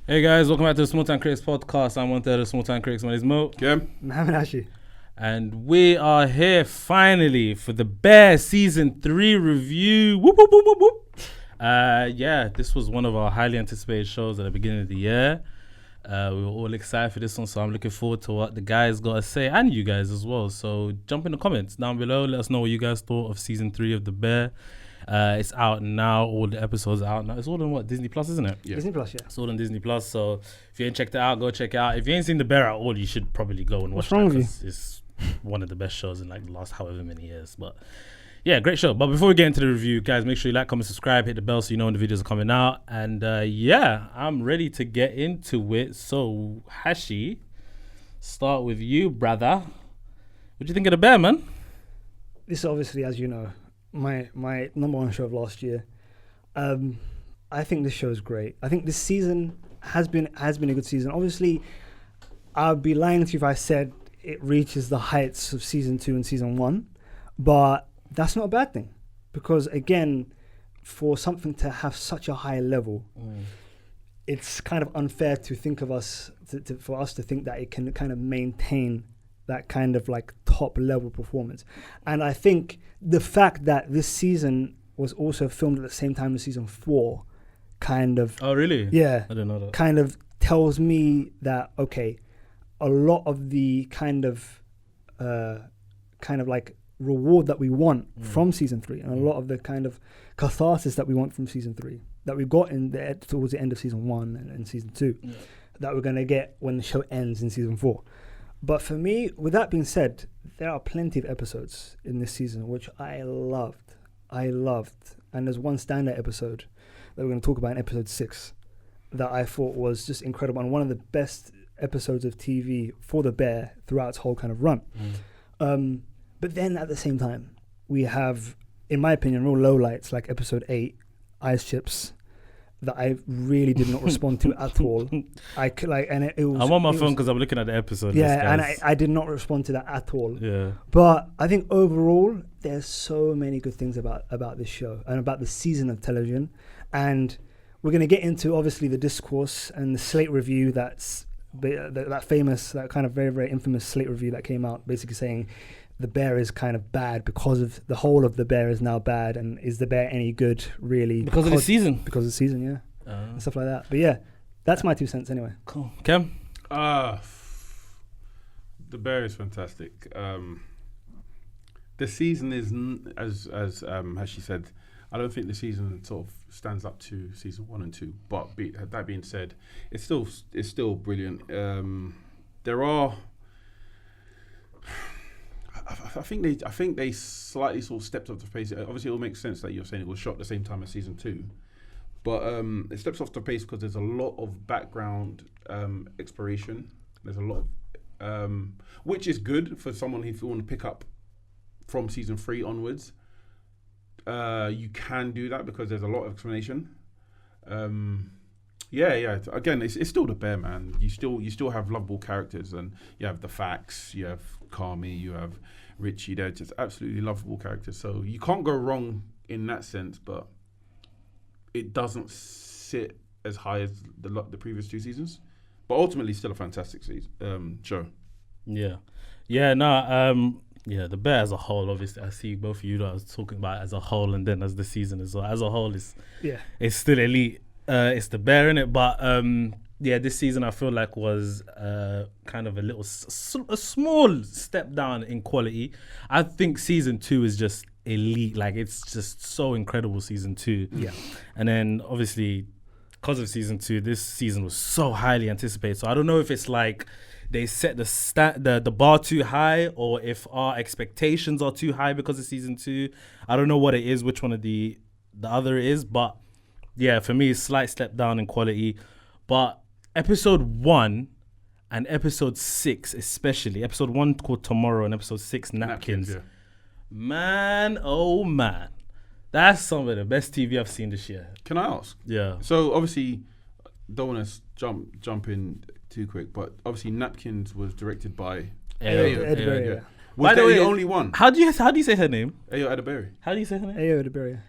Hey guys, welcome back to the Small Time Critics podcast. I'm one third of Small Time Critics. My name is Moe. Kim. I'm Hashi. And we are here finally for the Bear Season 3 review. Whoop, whoop, whoop, whoop, whoop. This was one of our highly anticipated shows at the beginning of the year. We were all excited for this one, so I'm looking forward to what the guys got to say, and you guys as well. So jump in the comments down below. Let us know what you guys thought of Season 3 of The Bear. It's out now. All the episodes are out now. It's all on what? Disney Plus, isn't it? Yeah. Disney Plus, yeah. It's all on Disney Plus. So if you ain't checked it out, go check it out. If you ain't seen The Bear at all, you should probably go and watch it. What's wrong with you? It's one of the best shows in like the last however many years. But yeah, great show. But before we get into the review, guys, make sure you like, comment, subscribe, hit the bell so you know when the videos are coming out. And I'm ready to get into it. So Hashi, start with you, brother. What do you think of The Bear, man? This is obviously, as you know, my number one show of last year. I think this show is great. I think this season has been a good season. Obviously, I'd be lying to you if I said it reaches the heights of season 2 and season 1, but that's not a bad thing, because again, for something to have such a high level, it's kind of unfair to think of us for us to think that it can kind of maintain that kind of like top level performance. And I think the fact that this season was also filmed at the same time as season 4 kind of... Oh, really? Yeah. I didn't know that. Kind of tells me that, okay, a lot of the kind of like reward that we want from season 3 and a lot of the kind of catharsis that we want from season 3 that we got towards the end of season 1 and season 2 that we're going to get when the show ends in season 4. But for me, with that being said, there are plenty of episodes in this season which I loved. And there's one standout episode that we're going to talk about in episode 6 that I thought was just incredible and one of the best episodes of TV for The Bear throughout its whole kind of run. But then at the same time, we have, in my opinion, real lowlights like episode 8, Ice Chips, that I really did not respond to at all. I'm on my phone because I'm looking at the episode. Yeah, and I did not respond to that at all. Yeah. But I think overall, there's so many good things about this show and about the season of television. And we're going to get into, obviously, the discourse and the Slate review that kind of very, very infamous Slate review that came out basically saying The Bear is kind of bad because of the whole of The Bear is now bad, and is The Bear any good really because of the season? Because of the season, yeah, and stuff like that. But yeah, that's my 2 cents anyway. Cool. Cam? The Bear is fantastic. The season is, as Hashi said, I don't think the season sort of stands up to season 1 and 2. But that being said, it's still brilliant. There are. I think they slightly sort of stepped up the pace. Obviously, it will make sense that you're saying it was shot at the same time as season 2, but it steps off the pace because there's a lot of background exploration. There's a lot of, which is good for someone if you want to pick up from season 3 onwards. You can do that because there's a lot of explanation. Yeah. Again, it's still The Bear, man. You still have lovable characters, and you have the Facts, you have Kami, you have Richie. They're just absolutely lovable characters. So you can't go wrong in that sense. But it doesn't sit as high as the previous 2 seasons. But ultimately, still a fantastic show. Yeah. The Bear as a whole, obviously, I see both of you that I was talking about as a whole, and then as the season as well. As a whole, it's still elite. It's The Bear, innit? But this season I feel like was kind of a small step down in quality. I think season 2 is just elite. Like, it's just so incredible, season 2. Yeah. And then obviously because of season 2, this season was so highly anticipated. So I don't know if it's like they set the bar too high, or if our expectations are too high because of season 2. I don't know what it is, which one of the other is, but yeah, for me, slight step down in quality. But episode 1 and episode 6 especially, episode 1 called Tomorrow and episode 6 Napkins. Yeah. Man, oh man. That's some of the best TV I've seen this year. Can I ask? Yeah. So obviously, don't want to jump in too quick, but obviously Napkins was directed by Ayo Edebiri. Was that the only one? How do you say her name? Ayo Edebiri. How do you say her name? Ayo Edebiri.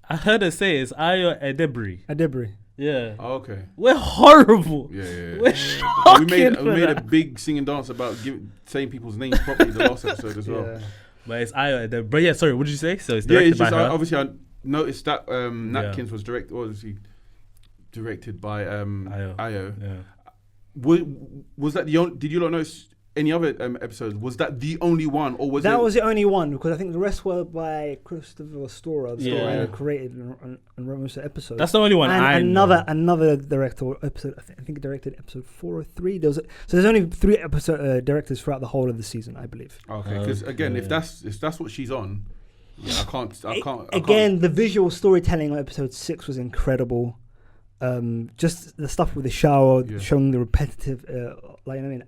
I heard her say it's Ayo Edebiri. Edebiri. Yeah. Oh, okay. We're horrible. Yeah. We're shocking. We made a big sing and dance about saying people's names properly the last episode as well. Yeah. But it's Ayo. But yeah, sorry, what did you say? So it's Yeah, directed it's just by her. obviously I noticed that Napkins was obviously directed by Ayo. Yeah. Was that the only? Did you not notice any other episodes? Was that the only one, or was that it? was the only one, because I think the rest were by Christopher Stora, the Yeah. story created and wrote most of the episodes. That's the only one and I know. another director episode. I think directed episode 4 or 3. So there's only 3 episode directors throughout the whole of the season, I believe. Okay, because again, if that's what she's on, yeah, I can't. Again, the visual storytelling on episode 6 was incredible. Just the stuff with the shower, showing the repetitive,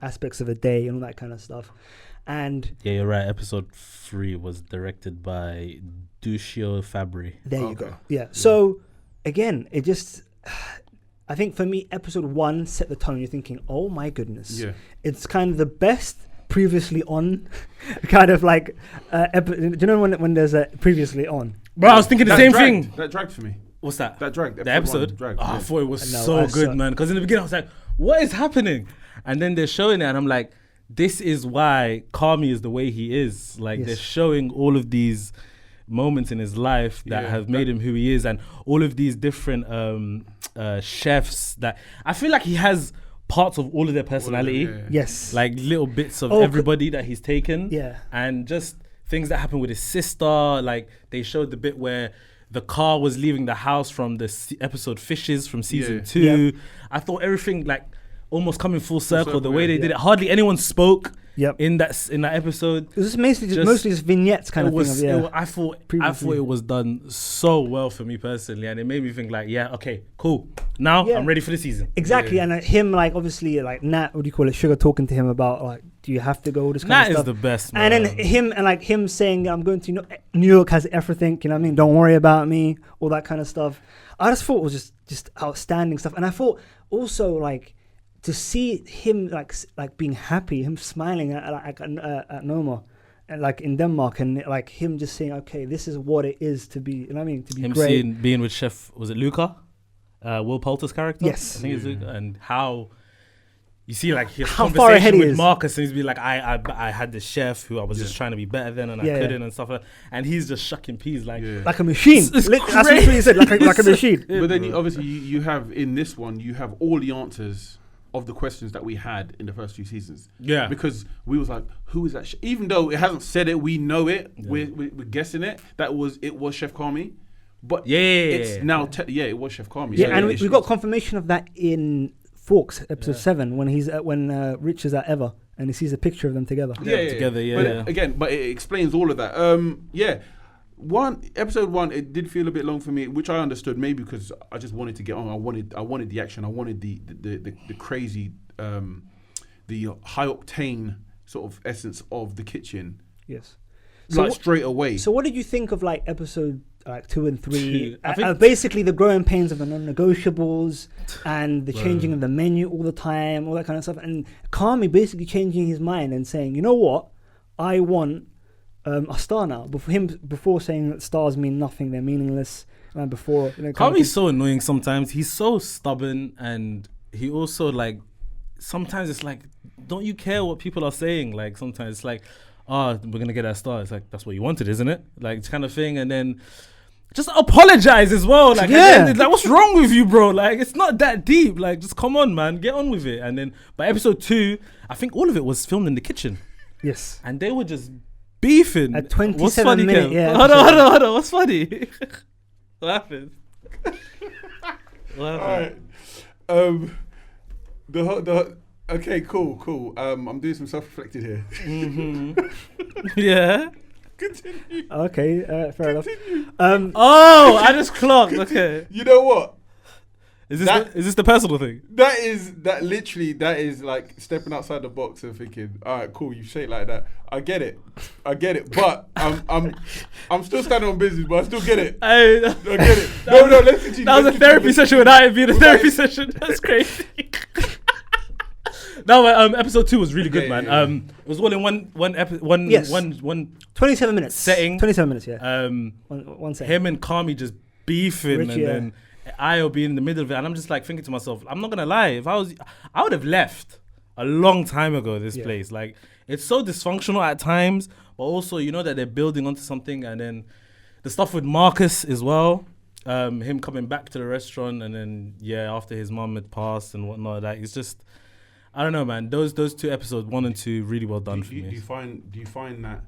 aspects of a day and all that kind of stuff. And yeah, you're right. Episode 3 was directed by Duccio Fabri. There you go. Yeah. So again, it just, I think for me, episode 1 set the tone. You're thinking, oh my goodness, it's kind of the best previously on, kind of like. Do you know when there's a previously on? Bro, I was thinking the same thing. That dragged for me. What's that? That dragged. The episode? Dragged, I thought it was so good, man. Because in the beginning, I was like, what is happening? And then they're showing it, and I'm like, this is why Kami is the way he is. Like, they're showing all of these moments in his life that have made him who he is, and all of these different chefs that I feel like he has parts of all of their personality. Yes. Like little bits of everybody that he's taken. Yeah. And just things that happen with his sister. Like, they showed the bit where the car was leaving the house from the episode Fishes from season 2. Yep. I thought everything like almost coming full circle. The way they did it, hardly anyone spoke. in that episode. It was mostly just vignettes kind of thing. I thought it was done so well for me personally, and it made me think like, yeah, okay, cool. Now I'm ready for the season. Exactly, and him like obviously like Nat, what do you call it? Sugar talking to him about like, do you have to go? All this kind of stuff. Nat is the best, man. And then him saying, I'm going to New York has everything. You know what I mean? Don't worry about me. All that kind of stuff. I just thought it was just outstanding stuff, and I thought also like, to see him like being happy, him smiling at Noma, and like in Denmark, and like him just saying, okay, this is what it is to be. You know what I mean? To be him great. Being with Chef, was it Luca, Will Poulter's character? Yes, I think it's Luca, and how you see like his how far ahead conversation he with is. Marcus, and he's be like, I had this chef who I was just trying to be better than, and I couldn't, and stuff like that. And he's just shucking peas like a machine. That's what he said, like a machine. But then obviously you have in this one, you have all the answers of the questions that we had in the first few seasons. Yeah. Because we was like, who is that? Even though it hasn't said it, we know it. Yeah. We're guessing it. It was Chef Kami. But it's now, it was Chef Kami. Yeah, so and we got confirmation of that in Forks, episode 7, when he's when Rich is at Eva, and he sees a picture of them together. But again, but it explains all of that. Episode 1, it did feel a bit long for me, which I understood, maybe because I just wanted to get on. I wanted the action. I wanted the crazy, the high octane sort of essence of the kitchen. Yes. So straight away. So what did you think of like episode 2 and 3? Basically the growing pains of the non-negotiables and the changing of the menu all the time, all that kind of stuff, and Kami basically changing his mind and saying, you know what, I want a star now. Before saying that stars mean nothing, they're meaningless. And before, Kami's so annoying sometimes. He's so stubborn, and he also like sometimes it's like, don't you care what people are saying? Like sometimes it's like, we're gonna get that star. It's like, that's what you wanted, isn't it? Like kind of thing. And then just apologize as well. Like, like what's wrong with you, bro? Like it's not that deep. Like just come on, man, get on with it. And then by episode 2, I think all of it was filmed in the kitchen. Yes, and they were just beefing at 27 minutes. Yeah. Hold on. What's funny? What happened? All right. Okay, cool. I'm doing some self-reflected here. Mm-hmm. Yeah. Continue. Okay, fair enough. I just clocked. Okay. You know what? Is this the personal thing? That is like stepping outside the box and thinking, all right, cool, you say it like that. I get it. But I'm still standing on business, but I still get it. I get it. No, let's continue. That was a therapy session without it being a therapy session. That's crazy. No, episode 2 was really good, man. Yeah. It was all in one episode. One 27 minutes setting. 27 minutes, yeah. One setting. Him and Kami just beefing, Richie, and then I'll be in the middle of it, and I'm just like thinking to myself, I'm not gonna lie, if I would have left a long time ago. This place, like, it's so dysfunctional at times, but also you know that they're building onto something, and then the stuff with Marcus as well, him coming back to the restaurant, and then after his mom had passed and whatnot, that it's just, I don't know, man. Those 2 episodes, 1 and 2, really well done for me. Do you find that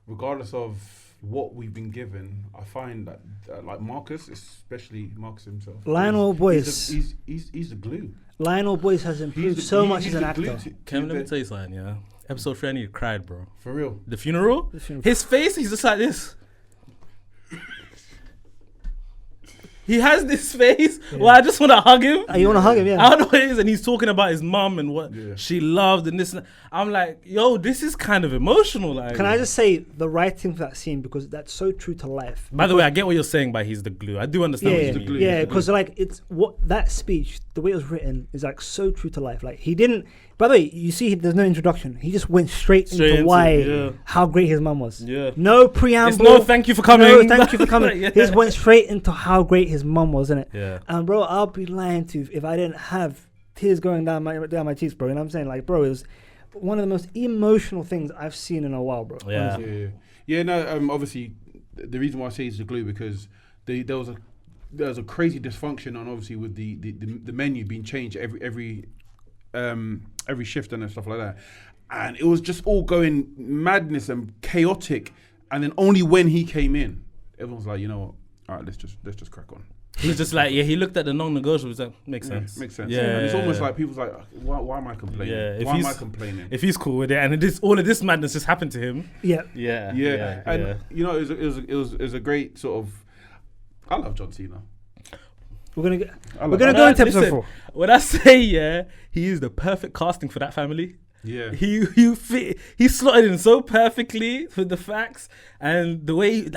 regardless of what we've been given, I find that like Marcus, especially Marcus himself, Lionel Boyce, he's the glue. Lionel Boyce has improved so much as an actor. Kevin, let me tell you something, Episode 3, I need cried, bro. For real. The funeral? His face, he's just like this. He has this face where I just want to hug him. You want to hug him, yeah. I don't know what it is. And he's talking about his mum and what she loved and this. And I'm like, yo, this is kind of emotional. Like, can I just say the writing for that scene, because that's so true to life. By the way, I get what you're saying by he's the glue. I do understand what you mean. Yeah, because like it's what that speech, the way it was written, is like so true to life. Like he didn't. By the way, you see, there's no introduction. He just went straight into how great his mum was. Yeah. No preamble. It's no thank you for coming. No thank you for coming. He just went straight into how great his mum was, innit? Yeah. And bro, I'll be lying to you if I didn't have tears going down my cheeks, bro. And I'm saying, like, bro, it was one of the most emotional things I've seen in a while, bro. Yeah. No. Obviously, the reason why I say it's the glue, because there was a crazy dysfunction on, obviously, with the menu being changed every shift and stuff like that, and it was just all going madness and chaotic. And then only when he came in, everyone's like, you know what? All right, let's just crack on. He was just like, he looked at the non-negotiables. Like, makes sense. Makes sense. Yeah. It's almost like people's like, why am I complaining? Yeah. Why am I complaining? If he's cool with it, and all of this madness just happened to him. Yeah. And you know, it was a great sort of. I love John Cena. We're gonna go into episode 4. When I say he is the perfect casting for that family. Yeah, he slotted in so perfectly with the facts and the way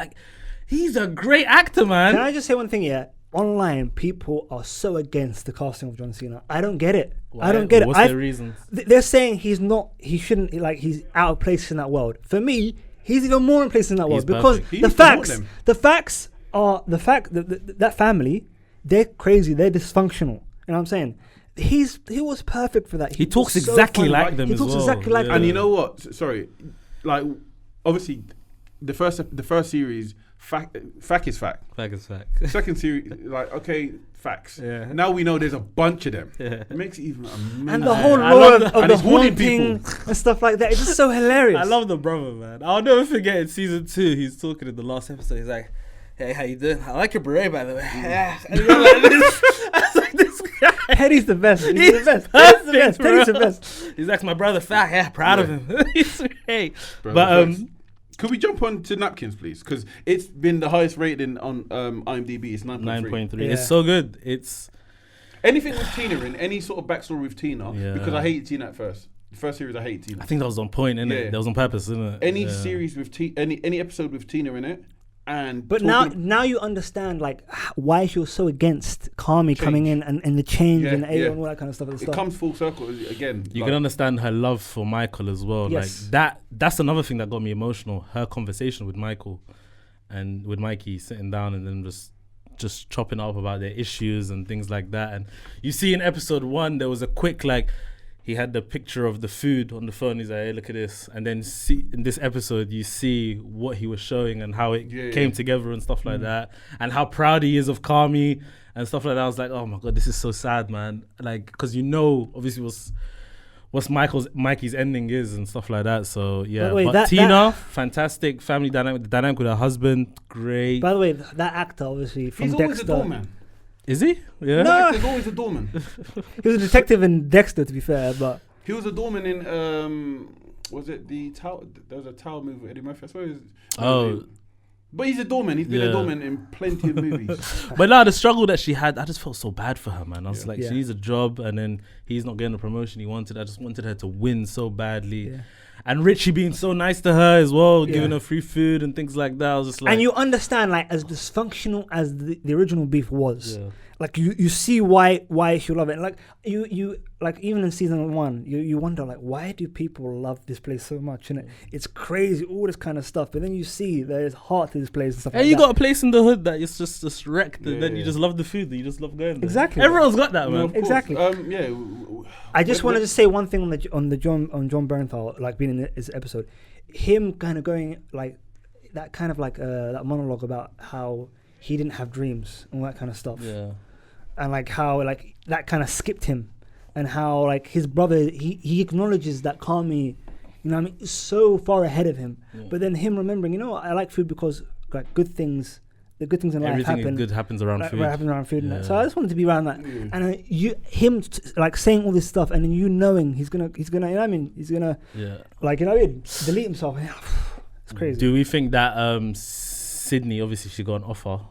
he's a great actor, man. Can I just say one thing? Yeah, online people are so against the casting of John Cena. I don't get it. Why? I don't get it. What's their reasons? They're saying he's shouldn't, he's out of place in that world. For me, he's even more in place in that world, because the facts are the fact that family, they're crazy, they're dysfunctional. You know what I'm saying? He was perfect for that. He talks exactly like them. He talks exactly like them. And you know what? Sorry, like obviously, the first series, fact is fact. Fact is fact. Second series, like, okay, facts. Yeah. Now we know there's a bunch of them. Yeah. It makes it even amazing. And the whole lore of the haunting and stuff like that. It's just so hilarious. I love the brother, man. I'll never forget in season 2, he's talking in the last episode. He's like, "Hey, how you doing? I like your beret, by the way." And you're like this. I was like, this guy. Teddy's the best. He's the best. Teddy's the best. He's like, my brother Fat. Yeah, proud of him. He's great. But could we jump on to napkins, please? Because it's been the highest rating on IMDb. It's 9.3. Yeah. It's so good. It's anything with Tina in, any sort of backstory with Tina. Yeah. Because I hated Tina at first. The first series, I hated Tina. I think that was on point, innit? Yeah. That was on purpose, isn't it? Any series with any episode with Tina in it. But now you understand why she was so against Carmi coming in and the change and all that kind of stuff. It comes full circle again. You can understand her love for Michael as well. Yes. That's another thing that got me emotional. Her conversation with Michael and with Mikey sitting down and then just chopping up about their issues and things like that. And you see in episode 1 there was a quick he had the picture of the food on the phone. He's like, "Hey, look at this." And then in this episode, you see what he was showing and how it came together and stuff like that. And how proud he is of Carmi and stuff like that. I was like, oh my God, this is so sad, man. Because obviously what's Mikey's ending is and stuff like that. So, yeah. But Tina, fantastic family dynamic. The dynamic with her husband, great. By the way, that actor, obviously, from Dexter. He's always a doorman. Is he? Yeah. No, he's always a doorman. He was a detective in Dexter, to be fair, but he was a doorman in was it the Tower? There was a Tower movie with Eddie Murphy. I suppose. But he's a doorman. He's been a doorman in plenty of movies. But now the struggle that she had, I just felt so bad for her, man. I was like, she needs a job, and then he's not getting the promotion he wanted. I just wanted her to win so badly. Yeah. And Richie being so nice to her as well, giving her free food and things like that. I was just like... And you understand, as dysfunctional as the original beef was, like you see why she love it. Like you like even in season 1, you wonder like why do people love this place so much? And it's crazy, all this kind of stuff. But then you see there's heart to this place and stuff. And like you that. got a place in the hood that is just wrecked, and then Yeah. you just love the food, that you just love going there. Exactly. Everyone's got that, No, man. of course. Exactly. I just wanted to say one thing on John Bernthal, like being in this episode, him kind of going like that kind of like that monologue about how he didn't have dreams and all that kind of stuff. Yeah. And like how like that kind of skipped him, and how like his brother he acknowledges that Kami, you know what I mean, is so far ahead of him. Yeah. But then him remembering, you know what, I like food because like the good things in life Everything happen. good happens around Like, food. what happens around food and that. So Yeah. I just wanted to be around that. Yeah. And like saying all this stuff, and then you knowing he's gonna you know what I mean, he's gonna Yeah. like, you know what I mean, delete himself. It's crazy. Do we think that Sydney, obviously she got an offer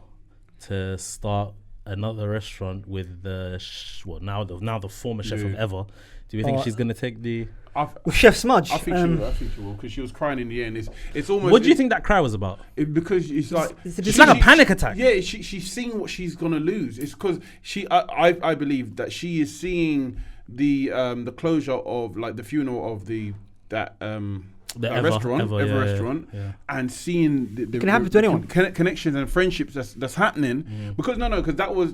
to start another restaurant with the now the former chef of Yeah. Ever? Do we think she's gonna take the? With Chef Smudge. I think she will because she was crying in the end. It's almost. What do you think that cry was about? Because it's like it's like a panic attack. Yeah, she's seeing what she's gonna lose. It's because I believe that she is seeing the closure of like the funeral of that restaurant, Ever restaurant, yeah. and seeing the Can happen to anyone. connections and friendships that's happening. Because because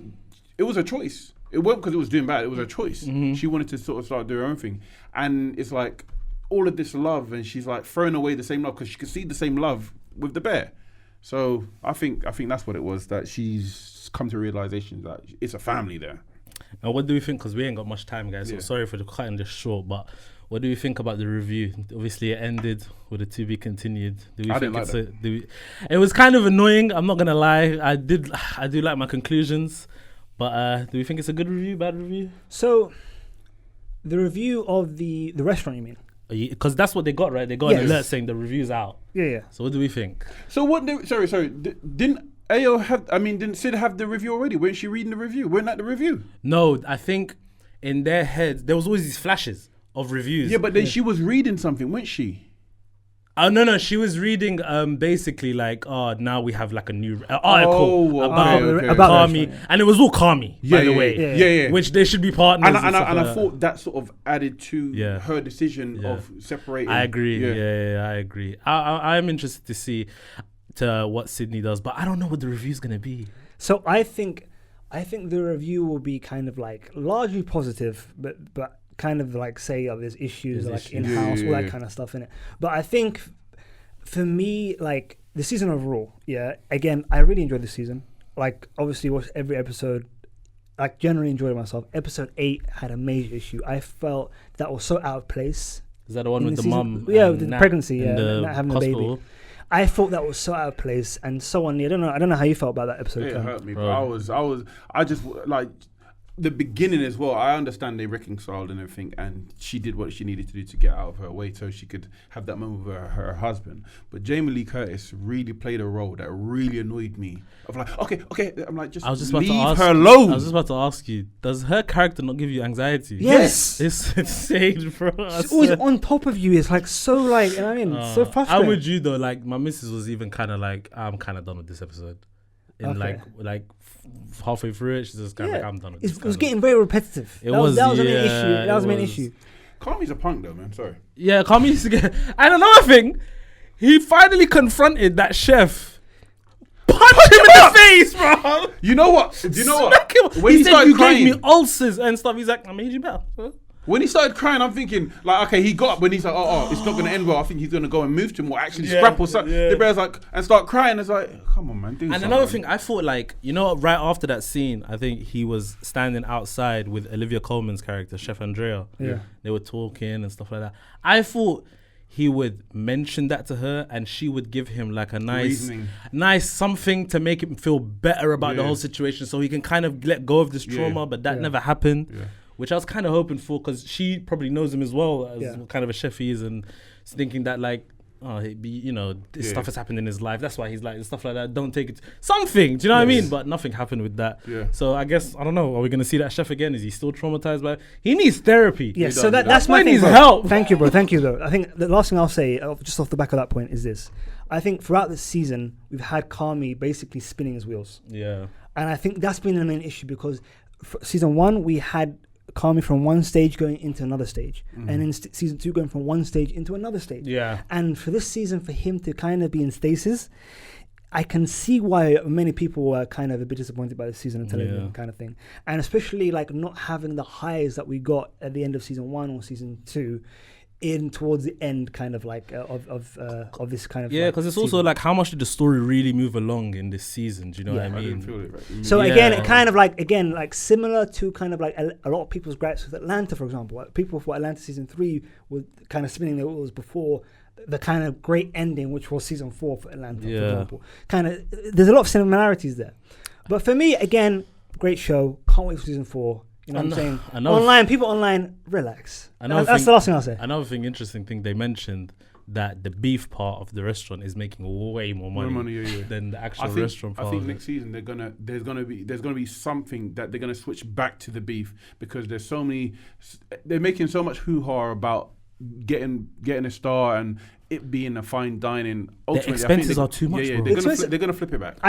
it was a choice. It wasn't because it was doing bad. It was a choice. She wanted to sort of start doing her own thing, and it's like all of this love, and she's like throwing away the same love because she could see the same love with the bear. So I think that's what it was, that she's come to a realization that it's a family there. And what do we think? Because we ain't got much time, guys. So Yeah. sorry for cutting this short, but what do you think about the review? Obviously, it ended with a to be continued. Do we I think didn't like it's it was kind of annoying. I'm not gonna lie. I do like my conclusions, but do we think it's a good review, bad review? So the review of the restaurant, you mean? Because that's what they got, right? They got an Yes. alert saying the review's out. Yeah. So what do we think? So what? Didn't Ayo have? I mean, didn't Sid have the review already? Weren't she reading the review? Weren't that the review? No, I think in their heads there was always these flashes of reviews. Yeah, but then she was reading something, wasn't she? No, she was reading basically like, now we have like a new article okay. About Kami, and it was all Kami, by the way. Yeah. Which they should be partners. And stuff I like that. thought that sort of added to Yeah. her decision Yeah. of separating. I agree. Yeah, I agree. I'm interested to see what Sydney does, but I don't know what the review's gonna be. So I think the review will be kind of like largely positive, but kind of like say there's issues There's like issues. in-house, all Yeah. that kind of stuff in it. But I think for me, like the season overall, again, I really enjoyed the season. Like obviously watched every episode, like generally enjoyed it myself. Episode 8 had a major issue. I felt that was so out of place. Is that the one In with the the season- mum? yeah, and with the Nat pregnancy, in yeah, the Nat having a baby. hospital? I thought that was so out of place and so on. I don't know how you felt about that episode. It Cam. hurt me, Right. but I just like the beginning as well. I understand they reconciled and everything, and she did what she needed to do to get out of her way so she could have that moment with her husband. But Jamie Lee Curtis really played a role that really annoyed me. Of like, okay, I'm like, just I was just about leave to ask her alone. I was just about to ask you, does her character not give you anxiety? Yes. It's insane, bro. She's always on top of you. It's like so like, you know what I mean? So frustrating. I'm with you though. Like my missus was even kind of like, I'm kind of done with this episode. And Okay. like halfway through it, she's just kind of like, I'm done with this. It was getting very repetitive. It that was the main yeah, issue. That was the main it was. issue. Kami's a punk though, man. Sorry. Yeah, Kami used to get. And another thing, he finally confronted that chef. Punch him in the face, bro. You know what? Do you know what? Smack him. When he he said started you crying, gave me ulcers and stuff. He's like, I made you better. Huh? when he started crying, I'm thinking like, okay, he got up when he's like, oh, it's not gonna end well. I think he's gonna go and move to him or actually Yeah, scrap or something. yeah. The bear's like and start crying. It's like, come on, man. Do And something. another thing, I thought like, you know, right after that scene, I think he was standing outside with Olivia Colman's character, Chef Andrea. Yeah. They were talking and stuff like that. I thought he would mention that to her and she would give him like a Reasoning. nice something to make him feel better about the Yeah. whole situation so he can kind of let go of this trauma, Yeah. but that Yeah. never happened. Yeah. Which I was kind of hoping for because she probably knows him as well as Yeah. what kind of a chef he is and thinking that like, oh, this Yeah. stuff has happened in his life. That's why he's like, stuff like that. Don't take it. Something. Do you know what I Yes. mean? But nothing happened with that. Yeah. So I guess, I don't know. Are we going to see that chef again? Is he still traumatized by it? He needs therapy. Yeah, He so does, that's That's my why he thing, needs bro. help. Thank you, bro. Thank you, though. I think the last thing I'll say, just off the back of that point, is this. I think throughout this season, we've had Kami basically spinning his wheels. Yeah. And I think that's been the main issue because season 1 we had Kami from one stage going into another stage, and in season 2 going from one stage into another stage. Yeah. And for this season, for him to kind of be in stasis, I can see why many people were kind of a bit disappointed by the season of television kind of thing. And especially like not having the highs that we got at the end of season 1 or season 2 in towards the end kind of like of this kind of because it's also like how much did the story really move along in this season? Do you know what I mean? I didn't feel it. Right. So again, it kind of like similar to kind of like a lot of people's gripes with Atlanta, for example. People for Atlanta season 3 were kind of spinning their wheels before the kind of great ending, which was season 4 for Atlanta, for example. Kind of, there's a lot of similarities there. But for me, again, great show. Can't wait for season 4. You know what I'm saying? People online, relax. That's the last thing I'll say. Another interesting thing they mentioned, that the beef part of the restaurant is making way more money than the actual restaurant part. I think next season there's gonna be something that they're gonna switch back to the beef, because they're making so much hoo-ha about getting a star and it being a fine dining. The expenses are too much. They're gonna flip it back.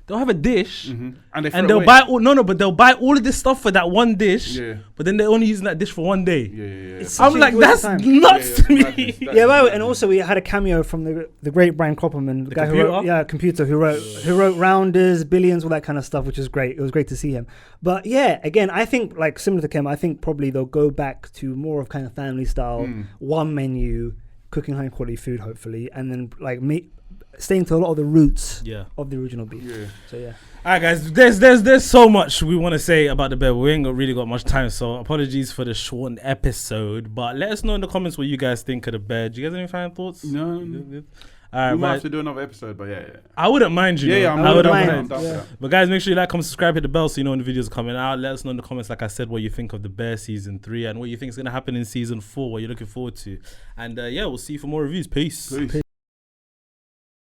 They'll have a dish, and they'll buy but they'll buy all of this stuff for that one dish. Yeah. But then they're only using that dish for one day. Yeah. I'm like, that's nuts to me. And also we had a cameo from the great Brian Koppelman, the guy who wrote Rounders, Billions, all that kind of stuff, which is great. It was great to see him. But yeah, again, I think like similar to Kim, I think probably they'll go back to more of kind of family style, one menu, cooking high quality food, hopefully, and then like staying to a lot of the roots of the original beef. So all right, guys, there's so much we want to say about the bear. We ain't really got much time, so apologies for the shortened episode. But let us know in the comments what you guys think of the bear. Do you guys have any final thoughts? No. Good. We might have to do another episode, but I wouldn't mind, I wouldn't mind. But guys, make sure you like, comment, subscribe, hit the bell so you know when the videos are coming out. Let us know in the comments, like I said, what you think of the Bear season 3 and what you think is going to happen in season 4, what you're looking forward to. And we'll see you for more reviews. Peace.